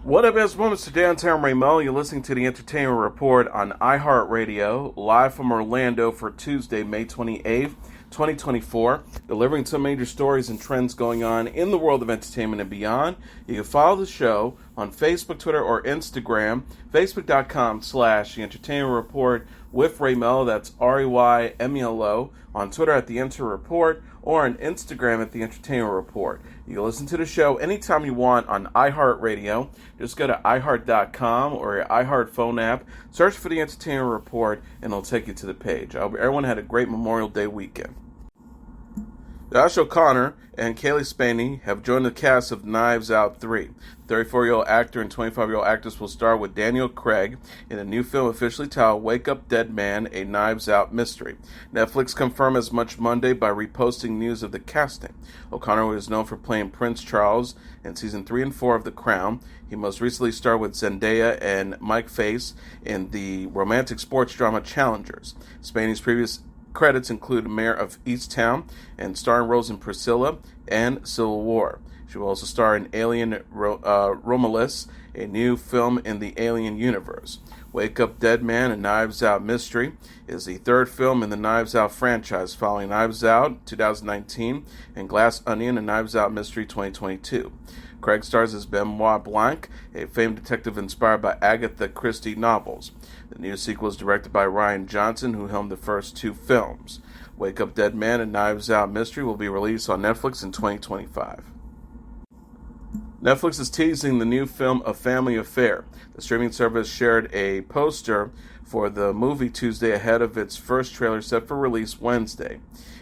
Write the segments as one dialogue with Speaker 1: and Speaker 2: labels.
Speaker 1: What up, best moments today? I'm Melo. You're listening to the Entertainment Report on iHeartRadio, live from Orlando for Tuesday, May 28th, 2024, delivering some major stories and trends going on in the world of entertainment and beyond. You can follow the show on Facebook, Twitter, or Instagram, facebook.com/The Entertainment Report with Ray Melo, that's REYMELO, on Twitter at The Enter Report, or on Instagram at The Entertainment Report. You can listen to the show anytime you want on iHeartRadio. Just go to iHeart.com or your iHeart phone app, search for The Entertainment Report, and it'll take you to the page. I hope everyone had a great Memorial Day weekend. Josh O'Connor and Cailee Spaeny have joined the cast of Knives Out 3. 34-year-old actor and 25-year-old actress will star with Daniel Craig in a new film officially titled Wake Up Dead Man, a Knives Out Mystery. Netflix confirmed as much Monday by reposting news of the casting. O'Connor is known for playing Prince Charles in Season 3 and 4 of The Crown. He most recently starred with Zendaya and Mike Face in the romantic sports drama Challengers. Spaeny's previous credits include Mayor of Easttown and starring roles in Priscilla and Civil War. She will also star in Alien Romulus, a new film in the Alien universe. Wake Up Dead Man, a Knives Out Mystery is the third film in the Knives Out franchise, following Knives Out 2019 and Glass Onion, a Knives Out Mystery 2022. Craig stars as Benoist Blanc, a famed detective inspired by Agatha Christie novels. The new sequel is directed by Rian Johnson, who helmed the first two films. Wake Up Dead Man and Knives Out Mystery will be released on Netflix in 2025. Netflix is teasing the new film A Family Affair. The streaming service shared a poster for the movie Tuesday ahead of its first trailer set for release Wednesday.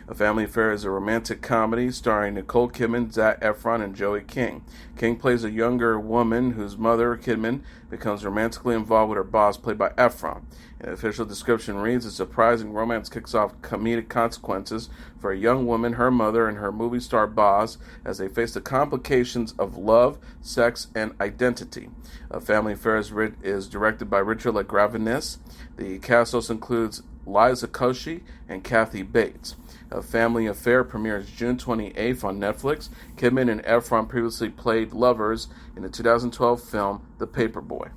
Speaker 1: A Family Affair is a romantic comedy starring Nicole Kidman, Zac Efron, and Joey King. King plays a younger woman whose mother, Kidman, becomes romantically involved with her boss, played by Efron. An official description reads, a surprising romance kicks off comedic consequences for a young woman, her mother, and her movie star boss as they face the complications of love, sex, and identity. A Family Affair is directed by Richard LaGravenese. The cast also includes Liza Koshy and Kathy Bates. A Family Affair premieres June 28th on Netflix. Kidman and Efron previously played lovers in the 2012 film The Paperboy.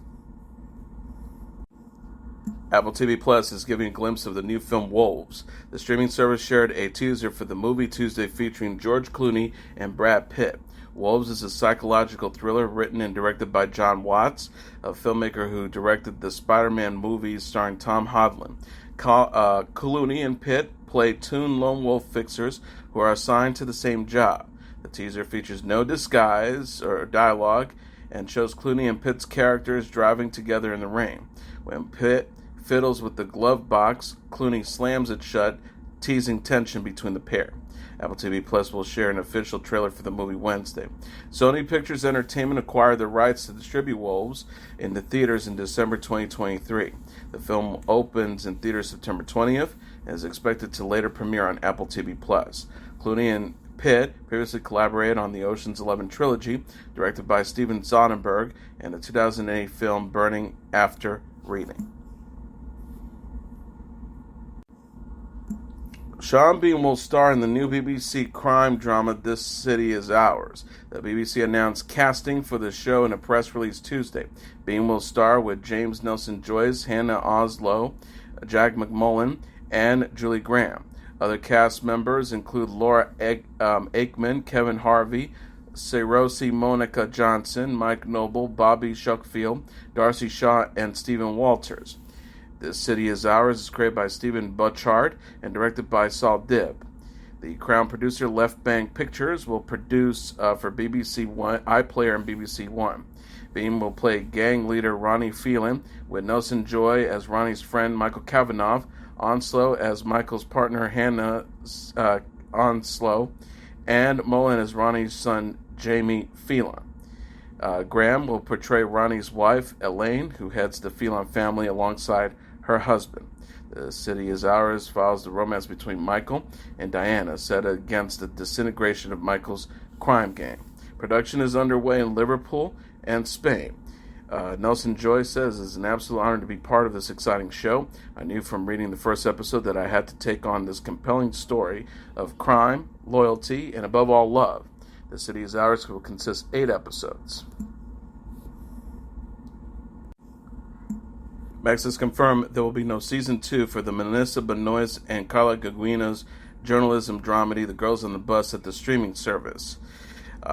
Speaker 1: Apple TV Plus is giving a glimpse of the new film Wolves. The streaming service shared a teaser for the movie Tuesday featuring George Clooney and Brad Pitt. Wolves is a psychological thriller written and directed by Jon Watts, a filmmaker who directed the Spider-Man movies starring Tom Holland. Clooney and Pitt play two lone wolf fixers who are assigned to the same job. The teaser features no disguise or dialogue and shows Clooney and Pitt's characters driving together in the rain. When Pitt fiddles with the glove box, Clooney slams it shut, teasing tension between the pair. Apple TV Plus will share an official trailer for the movie Wednesday. Sony Pictures Entertainment acquired the rights to distribute Wolves in the theaters in December 2023. The film opens in theaters September 20th and is expected to later premiere on Apple TV Plus. Clooney and Pitt previously collaborated on the Ocean's 11 trilogy, directed by Steven Soderbergh, and the 2008 film Burning After Reading. Sean Bean will star in the new BBC crime drama This City Is Ours. The BBC announced casting for the show in a press release Tuesday. Bean will star with James Nelson Joyce, Hannah Oslo, Jack McMullen, and Julie Graham. Other cast members include Laura Aikman, Kevin Harvey, Saoirse Monica Johnson, Mike Noble, Bobby Shuckfield, Darcy Shaw, and Stephen Walters. This City Is Ours is created by Stephen Butchart and directed by Saul Dibb. The Crown producer Left Bank Pictures will produce for BBC One, iPlayer, and BBC One. Bean will play gang leader Ronnie Phelan, with Nelson Joy as Ronnie's friend Michael Kavanagh, Onslow as Michael's partner Hannah Onslow, and Mullen as Ronnie's son Jamie Phelan. Graham will portray Ronnie's wife, Elaine, who heads the Phelan family alongside her husband. The City Is Ours follows the romance between Michael and Diana, set against the disintegration of Michael's crime gang. Production is underway in Liverpool and Spain. Nelson Joy says it's an absolute honor to be part of this exciting show. I knew from reading the first episode that I had to take on this compelling story of crime, loyalty, and above all, love. The City Is Ours will consist 8 episodes. Max has confirmed there will be no season 2 for the Melissa Benoist and Carla Gugino's journalism dramedy, The Girls on the Bus, at the streaming service.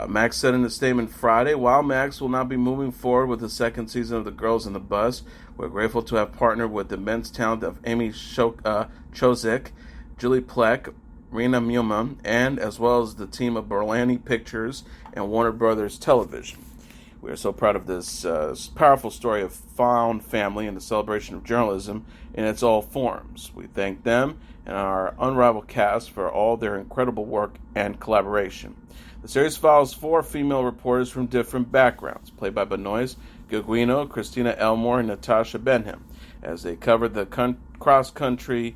Speaker 1: Max said in a statement Friday, while Max will not be moving forward with the second season of The Girls on the Bus, we're grateful to have partnered with the immense talent of Amy Chozick, Julie Plec, Rena Muma, and as well as the team of Berlanti Pictures and Warner Brothers Television. We are so proud of this powerful story of found family and the celebration of journalism in its all forms. We thank them and our unrivaled cast for all their incredible work and collaboration. The series follows 4 female reporters from different backgrounds, played by Benoist, Gugino, Christina Elmore, and Natasha Benham, as they covered the cross-country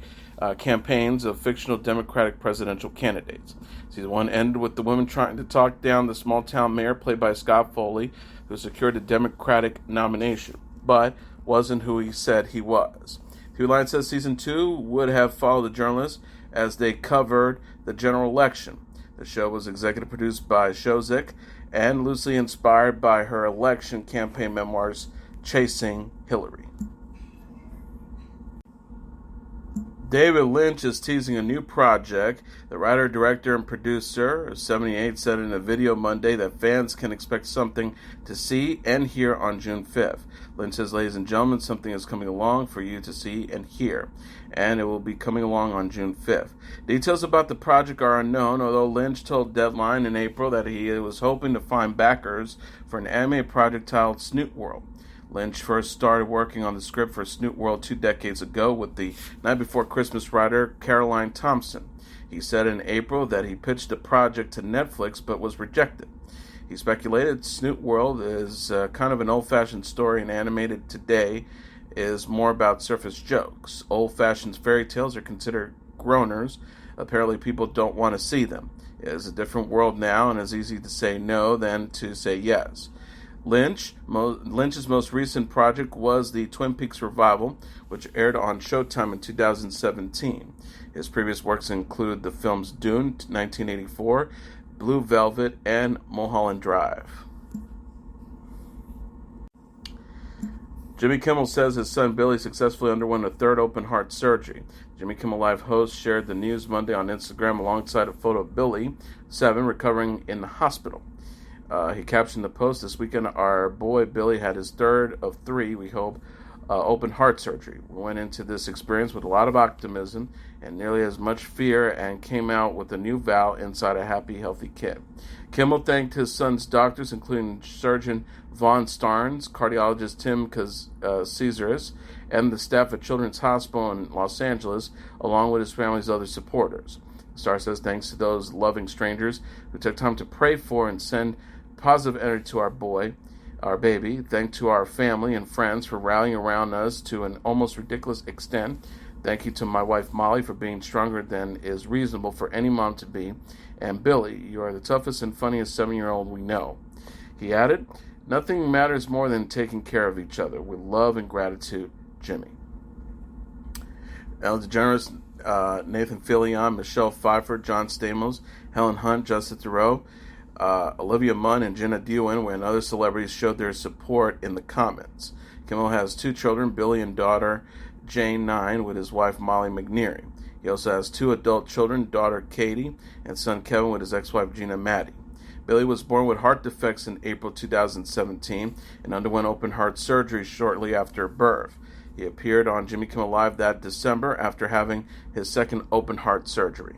Speaker 1: campaigns of fictional Democratic presidential candidates. Season 1 ended with the women trying to talk down the small-town mayor, played by Scott Foley, who secured a Democratic nomination, but wasn't who he said he was. Through Line says Season 2 would have followed the journalists as they covered the general election. The show was executive produced by Chozick and loosely inspired by her election campaign memoirs, Chasing Hillary. David Lynch is teasing a new project. The writer, director, and producer, 78, said in a video Monday that fans can expect something to see and hear on June 5th. Lynch says, ladies and gentlemen, something is coming along for you to see and hear, and it will be coming along on June 5th. Details about the project are unknown, although Lynch told Deadline in April that he was hoping to find backers for an anime project titled Snoot World. Lynch first started working on the script for Snoot World 2 decades ago with the Night Before Christmas writer Caroline Thompson. He said in April that he pitched the project to Netflix but was rejected. He speculated Snoot World is kind of an old-fashioned story, and animated today is more about surface jokes. Old-fashioned fairy tales are considered groaners. Apparently people don't want to see them. It is a different world now, and it's easy to say no than to say yes. Lynch's most recent project was the Twin Peaks revival, which aired on Showtime in 2017. His previous works include the films Dune, 1984, Blue Velvet, and Mulholland Drive. Jimmy Kimmel says his son Billy successfully underwent a 3rd open-heart surgery. Jimmy Kimmel Live host shared the news Monday on Instagram alongside a photo of Billy, 7, recovering in the hospital. He captioned the post, "This weekend our boy Billy had his 3rd of 3, we hope, open heart surgery. We went into this experience with a lot of optimism and nearly as much fear, and came out with a new vow inside a happy, healthy kid." Kimmel thanked his son's doctors, including surgeon Vaughn Starnes, cardiologist Tim Caesaris, and the staff at Children's Hospital in Los Angeles, along with his family's other supporters. The star says thanks to those loving strangers who took time to pray for and send positive energy to our boy, our baby. Thanks to our family and friends for rallying around us to an almost ridiculous extent. Thank you to my wife Molly for being stronger than is reasonable for any mom to be. And Billy, you are the toughest and funniest 7-year-old we know. He added, nothing matters more than taking care of each other. With love and gratitude, Jimmy. Ellen DeGeneres, Nathan Fillion, Michelle Pfeiffer, John Stamos, Helen Hunt, Justin Theroux, Olivia Munn, and Jenna Dewan, and other celebrities showed their support in the comments. Kimmel has 2 children, Billy and daughter Jane, 9, with his wife Molly McNeary. He also has 2 adult children, daughter Katie and son Kevin, with his ex-wife Gina Maddie. Billy was born with heart defects in April 2017 and underwent open heart surgery shortly after birth. He appeared on Jimmy Kimmel Live that December after having his 2nd open heart surgery.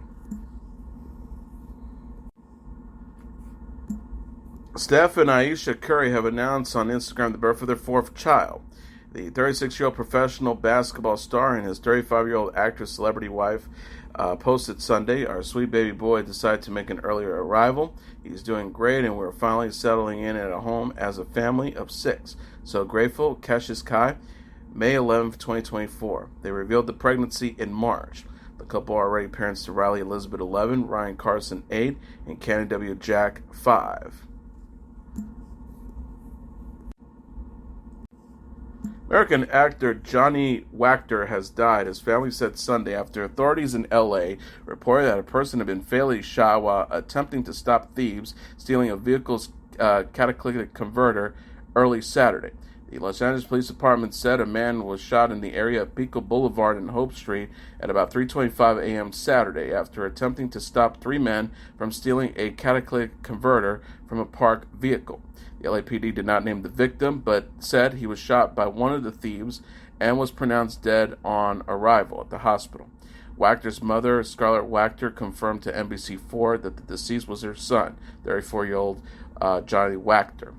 Speaker 1: Steph and Ayesha Curry have announced on Instagram the birth of their 4th child. The 36-year-old professional basketball star and his 35-year-old actress celebrity wife posted Sunday, our sweet baby boy decided to make an earlier arrival. He's doing great, and we're finally settling in at a home as a family of 6. So grateful. Cassius Kai, May 11th, 2024. They revealed the pregnancy in March. The couple are already parents to Riley Elizabeth, 11, Ryan Carson, 8, and Kenny W. Jack, 5. American actor Johnny Wactor has died, his family said Sunday, after authorities in L.A. reported that a person had been fatally shot while attempting to stop thieves stealing a vehicle's catalytic converter early Saturday. The Los Angeles Police Department said a man was shot in the area of Pico Boulevard and Hope Street at about 3:25 a.m. Saturday after attempting to stop three men from stealing a catalytic converter from a parked vehicle. The LAPD did not name the victim, but said he was shot by one of the thieves and was pronounced dead on arrival at the hospital. Wactor's mother, Scarlett Wactor, confirmed to NBC4 that the deceased was her son, 34-year-old Johnny Wactor.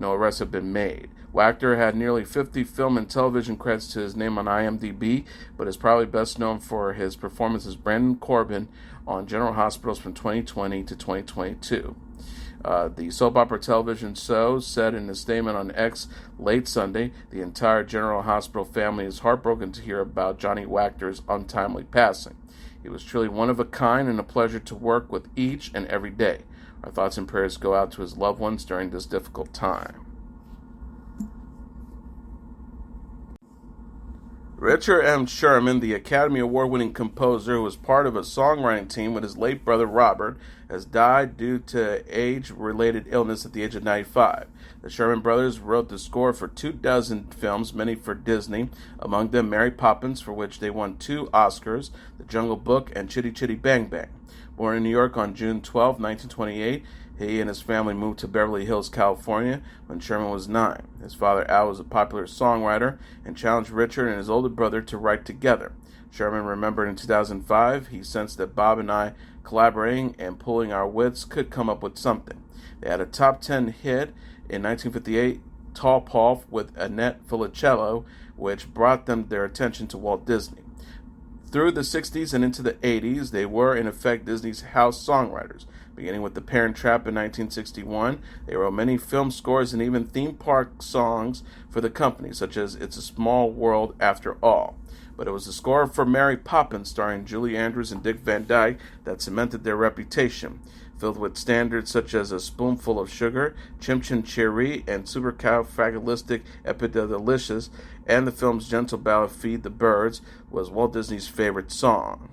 Speaker 1: No arrests have been made. Wactor had nearly 50 film and television credits to his name on IMDb, but is probably best known for his performance as Brandon Corbin on General Hospitals from 2020 to 2022. The soap opera television show said in a statement on X late Sunday, the entire General Hospital family is heartbroken to hear about Johnny Wactor's untimely passing. He was truly one of a kind and a pleasure to work with each and every day. Our thoughts and prayers go out to his loved ones during this difficult time. Richard M. Sherman, the Academy Award-winning composer who was part of a songwriting team with his late brother Robert, has died due to age-related illness at the age of 95. The Sherman brothers wrote the score for 24 films, many for Disney, among them Mary Poppins, for which they won 2 Oscars, The Jungle Book, and Chitty Chitty Bang Bang. Born in New York on June 12, 1928, he and his family moved to Beverly Hills, California when Sherman was 9. His father, Al, was a popular songwriter and challenged Richard and his older brother to write together. Sherman remembered in 2005, he sensed that Bob and I collaborating and pulling our wits could come up with something. They had a top 10 hit in 1958, Tall Paul with Annette Funicello, which brought them their attention to Walt Disney. Through the 60s and into the 80s, they were, in effect, Disney's house songwriters. Beginning with The Parent Trap in 1961, they wrote many film scores and even theme park songs for the company, such as It's a Small World After All. But it was the score for Mary Poppins, starring Julie Andrews and Dick Van Dyke, that cemented their reputation. Filled with standards such as A Spoonful of Sugar, Chim Chim Cheree, and Supercalifragilisticexpialidocious, and the film's gentle ballad Feed the Birds, was Walt Disney's favorite song.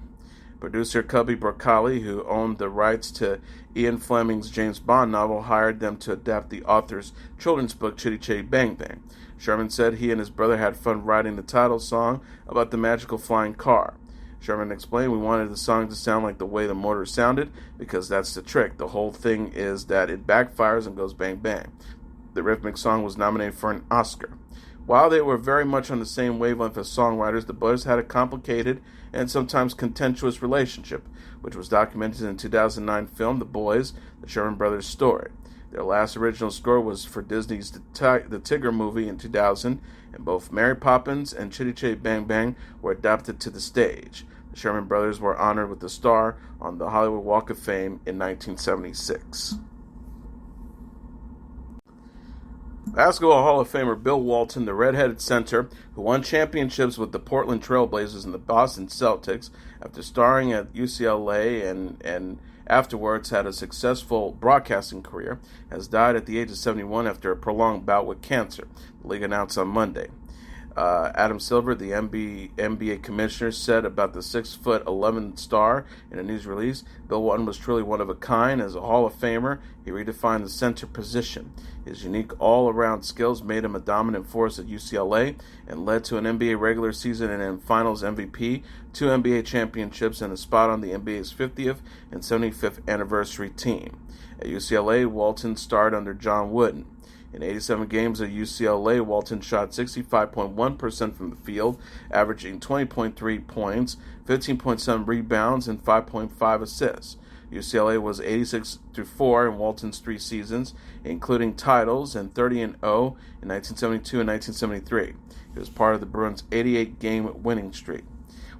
Speaker 1: Producer Cubby Broccoli, who owned the rights to Ian Fleming's James Bond novel, hired them to adapt the author's children's book, Chitty Chitty Bang Bang. Sherman said he and his brother had fun writing the title song about the magical flying car. Sherman explained, we wanted the song to sound like the way the motor sounded, because that's the trick. The whole thing is that it backfires and goes bang bang. The rhythmic song was nominated for an Oscar. While they were very much on the same wavelength as songwriters, the brothers had a complicated and sometimes contentious relationship, which was documented in the 2009 film The Boys, the Sherman Brothers' story. Their last original score was for Disney's The Tigger movie in 2000, and both Mary Poppins and Chitty Chitty Bang Bang were adapted to the stage. The Sherman Brothers were honored with a star on the Hollywood Walk of Fame in 1976. Basketball Hall of Famer Bill Walton, the red-headed center who won championships with the Portland Trail Blazers and the Boston Celtics after starring at UCLA and afterwards had a successful broadcasting career, has died at the age of 71 after a prolonged bout with cancer, the league announced on Monday. Adam Silver, the NBA commissioner, said about the 6'11" star in a news release, Bill Walton was truly one of a kind. As a Hall of Famer, he redefined the center position. His unique all-around skills made him a dominant force at UCLA and led to an NBA regular season and finals MVP, 2 NBA championships, and a spot on the NBA's 50th and 75th anniversary team. At UCLA, Walton starred under John Wooden. In 87 games at UCLA, Walton shot 65.1% from the field, averaging 20.3 points, 15.7 rebounds, and 5.5 assists. UCLA was 86-4 in Walton's 3 seasons, including titles, and 30-0 in 1972 and 1973. He was part of the Bruins' 88-game winning streak.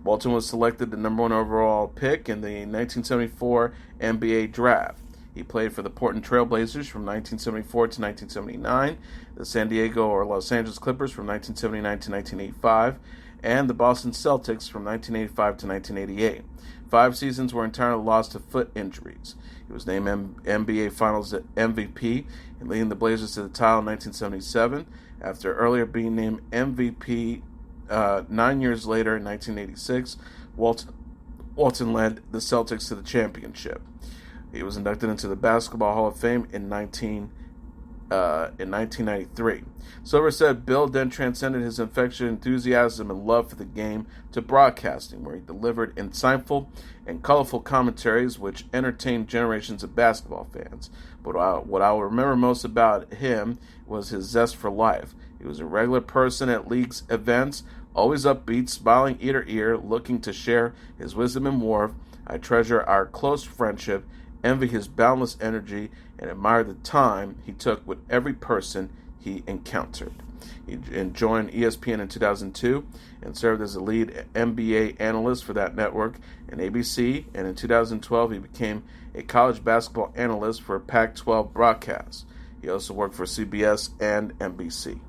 Speaker 1: Walton was selected the number 1 overall pick in the 1974 NBA draft. He played for the Portland Trail Blazers from 1974 to 1979, the San Diego or Los Angeles Clippers from 1979 to 1985, and the Boston Celtics from 1985 to 1988. 5 seasons were entirely lost to foot injuries. He was named NBA Finals MVP and leading the Blazers to the title in 1977, after earlier being named MVP 9 years later in 1986. Walton led the Celtics to the championship. He was inducted into the Basketball Hall of Fame in 19 in 1993. Silver said Bill then transcended his infectious enthusiasm and love for the game to broadcasting, where he delivered insightful and colorful commentaries which entertained generations of basketball fans. But what I will remember most about him was his zest for life. He was a regular person at league's events, always upbeat, smiling ear to ear, looking to share his wisdom and warmth. I treasure our close friendship, envy his boundless energy, and admire the time he took with every person he encountered. He joined ESPN in 2002 and served as the lead NBA analyst for that network and ABC, and in 2012 he became a college basketball analyst for Pac-12 broadcasts. He also worked for CBS and NBC.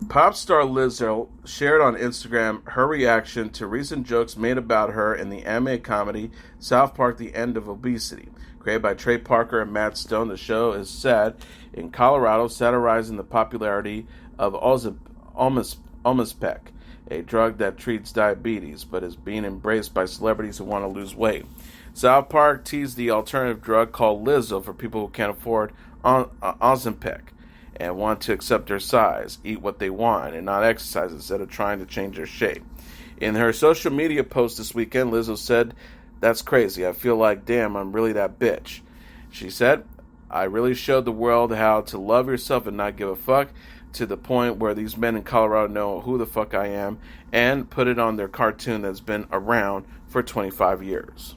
Speaker 1: Pop star Lizzo shared on Instagram her reaction to recent jokes made about her in the anime comedy South Park: The End of Obesity. Created by Trey Parker and Matt Stone, the show is set in Colorado, satirizing the popularity of Omespec, a drug that treats diabetes, but is being embraced by celebrities who want to lose weight. South Park teased the alternative drug called Lizzo for people who can't afford Ozempic and want to accept their size, eat what they want, and not exercise instead of trying to change their shape. In her social media post this weekend, Lizzo said, "That's crazy. I feel like, damn, I'm really that bitch." She said, "I really showed the world how to love yourself and not give a fuck, to the point where these men in Colorado know who the fuck I am, and put it on their cartoon that's been around for 25 years.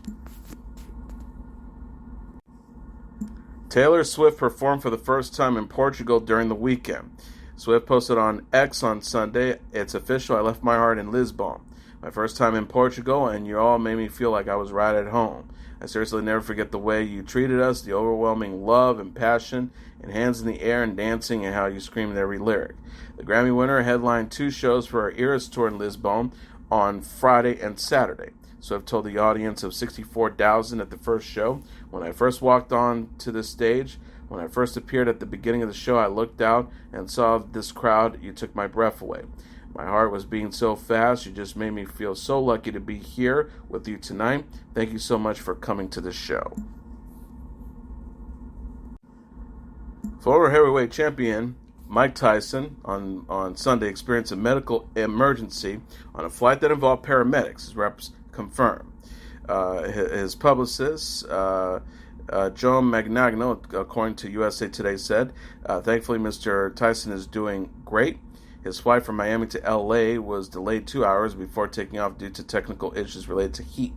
Speaker 1: Taylor Swift performed for the first time in Portugal during the weekend. Swift posted on X on Sunday, "It's official, I left my heart in Lisbon. My first time in Portugal, and you all made me feel like I was right at home. I seriously never forget the way you treated us, the overwhelming love and passion, and hands in the air and dancing, and how you screamed every lyric." The Grammy winner headlined 2 shows for her Eras tour in Lisbon on Friday and Saturday. Swift told the audience of 64,000 at the first show, "When I first walked on to the stage, when I first appeared at the beginning of the show, I looked out and saw this crowd. You took my breath away. My heart was beating so fast. You just made me feel so lucky to be here with you tonight. Thank you so much for coming to the show." Former heavyweight champion Mike Tyson on Sunday experienced a medical emergency on a flight that involved paramedics, his reps confirmed. His publicist, Joe Magnagno, according to USA Today, said, "Thankfully, Mr. Tyson is doing great. His flight from Miami to L.A. was delayed 2 hours before taking off due to technical issues related to heat."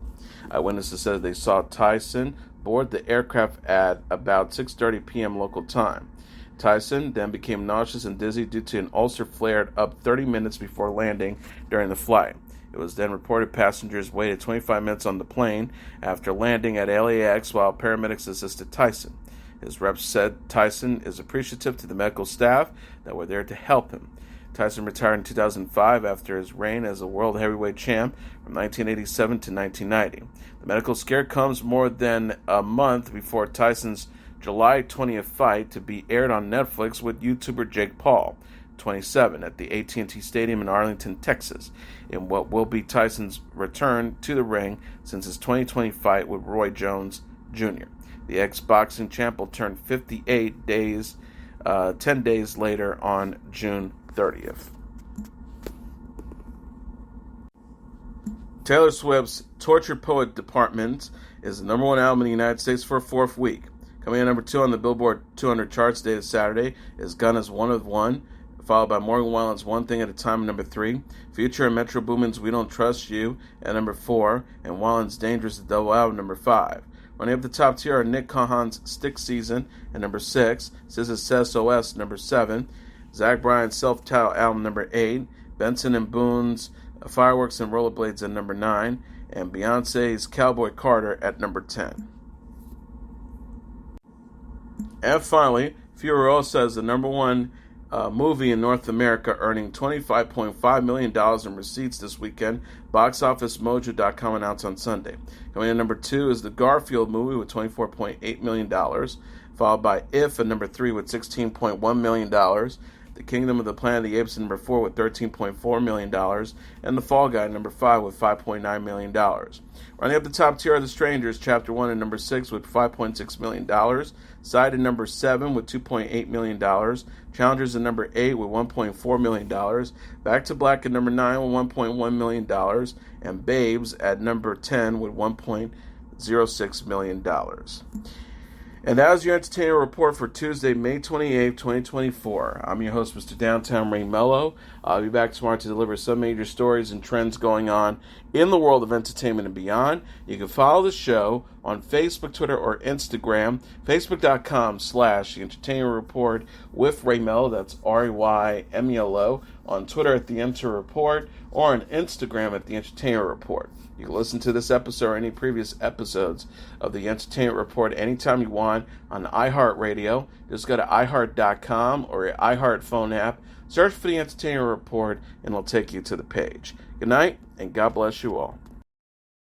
Speaker 1: Eyewitnesses said they saw Tyson board the aircraft at about 6:30 p.m. local time. Tyson then became nauseous and dizzy due to an ulcer flared up 30 minutes before landing during the flight. It was then reported passengers waited 25 minutes on the plane after landing at LAX while paramedics assisted Tyson. His reps said Tyson is appreciative to the medical staff that were there to help him. Tyson retired in 2005 after his reign as a world heavyweight champ from 1987 to 1990. The medical scare comes more than a month before Tyson's July 20th fight to be aired on Netflix with YouTuber Jake Paul, 27, at the AT&T Stadium in Arlington, Texas, in what will be Tyson's return to the ring since his 2020 fight with Roy Jones Jr. The ex-boxing champ will turn 58 days, 10 days later on June 30th. Taylor Swift's Torture Poet Department is the number 1 album in the United States for a 4th week. Coming in number 2 on the Billboard 200 charts dated Saturday is Gunna's One of One, followed by Morgan Wallen's One Thing at a Time at number 3, Future and Metro Boomin's We Don't Trust You at number 4, and Wallen's Dangerous the Double Album number 5. Running up the top tier are Nick Cahan's Stick Season at number 6, SZA's SOS number 7, Zach Bryan's self-titled album number 8, Benson and Boone's Fireworks and Rollerblades at number 9, and Beyonce's Cowboy Carter at number 10. And finally, Furiosa is the number 1 movie in North America, earning $25.5 million in receipts this weekend. BoxOfficeMojo.com announced on Sunday. Coming in number 2 is the Garfield movie with $24.8 million, followed by If at number 3 with $16.1 million. The Kingdom of the Planet of the Apes number 4 with $13.4 million, and The Fall Guy number 5 with $5.9 million. Running up the top tier are The Strangers, Chapter 1 and number 6 with $5.6 million, Side at number 7 with $2.8 million, Challengers at number 8 with $1.4 million, Back to Black at number 9 with $1.1 million, and Babes at number 10 with $1.06 million. And that was your entertainment report for Tuesday, May 28th, 2024. I'm your host, Mr. Downtown Ray Melo. I'll be back tomorrow to deliver some major stories and trends going on in the world of entertainment and beyond. You can follow the show on Facebook, Twitter, or Instagram. Facebook.com/The Entertainment Report with Ray Melo. That's RAYMELO. On Twitter at The Enter Report, or on Instagram at The Entertainment Report. You can listen to this episode or any previous episodes of The Entertainment Report anytime you want on iHeartRadio. Just go to iHeart.com or your iHeart phone app. Search for The Entertainment Report, and it'll take you to the page. Good night, and God bless you all.